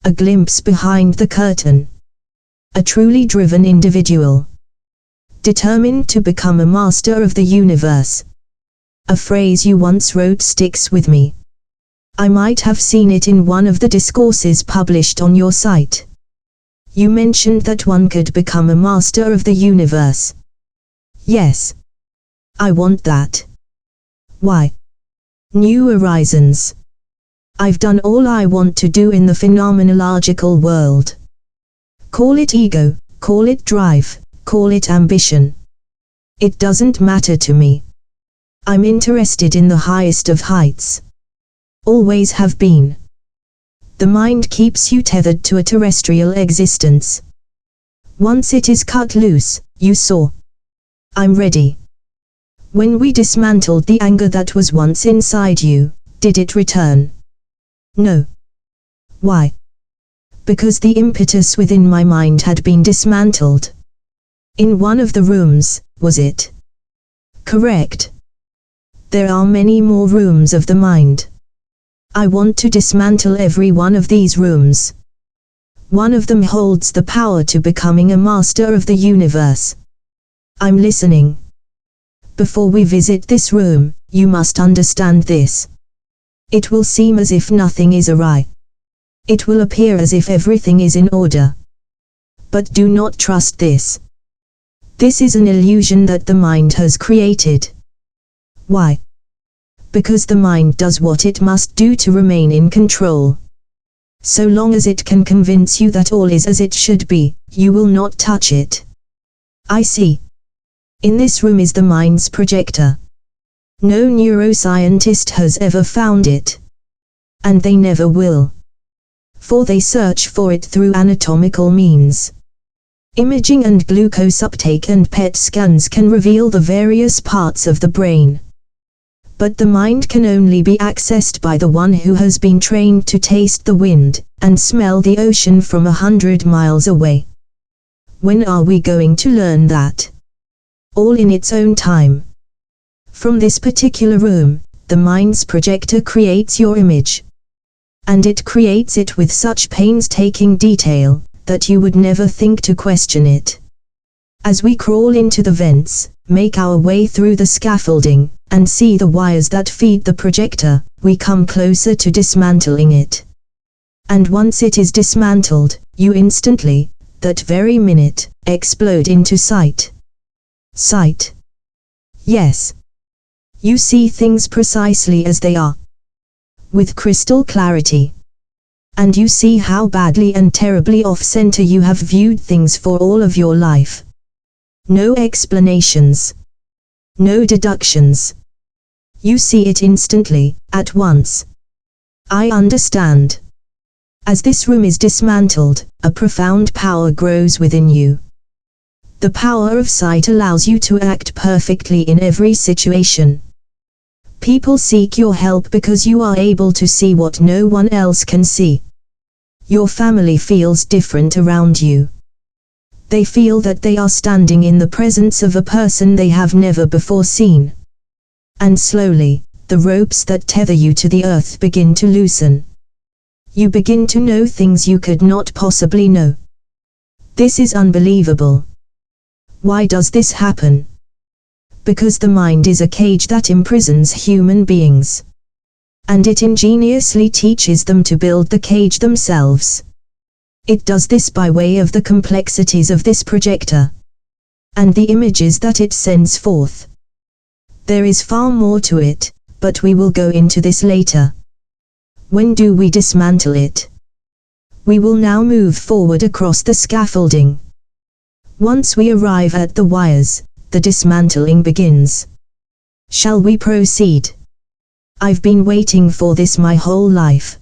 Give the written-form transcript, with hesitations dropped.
A glimpse behind the curtain. A truly driven individual. Determined to become a master of the universe. A phrase you once wrote sticks with me. I might have seen it in one of the discourses published on your site. You mentioned that one could become a master of the universe. Yes. I want that. Why? New horizons. I've done all I want to do in the phenomenological world. Call it ego, call it drive, call it ambition. It doesn't matter to me. I'm interested in the highest of heights. Always have been. The mind keeps you tethered to a terrestrial existence. Once it is cut loose, you soar. I'm ready. When we dismantled the anger that was once inside you, did it return? No. Why? Because the impetus within my mind had been dismantled. In one of the rooms, was it? Correct. There are many more rooms of the mind. I want to dismantle every one of these rooms. One of them holds the power to becoming a master of the universe. I'm listening. Before we visit this room, you must understand this. It will seem as if nothing is awry. It will appear as if everything is in order. But do not trust this. This is an illusion that the mind has created. Why? Because the mind does what it must do to remain in control. So long as it can convince you that all is as it should be, you will not touch it. I see. In this room is the mind's projector. No neuroscientist has ever found it. And they never will. For they search for it through anatomical means. Imaging and glucose uptake and PET scans can reveal the various parts of the brain. But the mind can only be accessed by the one who has been trained to taste the wind, and smell the ocean from 100 miles away. When are we going to learn that? All in its own time. From this particular room, the mind's projector creates your image. And it creates it with such painstaking detail, that you would never think to question it. As we crawl into the vents, make our way through the scaffolding, and see the wires that feed the projector, we come closer to dismantling it. And once it is dismantled, you instantly, that very minute, explode into sight. Sight. Yes. You see things precisely as they are. With crystal clarity. And you see how badly and terribly off-center you have viewed things for all of your life. No explanations. No deductions. You see it instantly, at once. I understand. As this room is dismantled, a profound power grows within you. The power of sight allows you to act perfectly in every situation. People seek your help because you are able to see what no one else can see. Your family feels different around you. They feel that they are standing in the presence of a person they have never before seen. And slowly, the ropes that tether you to the earth begin to loosen. You begin to know things you could not possibly know. This is unbelievable. Why does this happen? Because the mind is a cage that imprisons human beings. And it ingeniously teaches them to build the cage themselves. It does this by way of the complexities of this projector. And the images that it sends forth. There is far more to it, but we will go into this later. When do we dismantle it? We will now move forward across the scaffolding. Once we arrive at the wires, the dismantling begins. Shall we proceed? I've been waiting for this my whole life.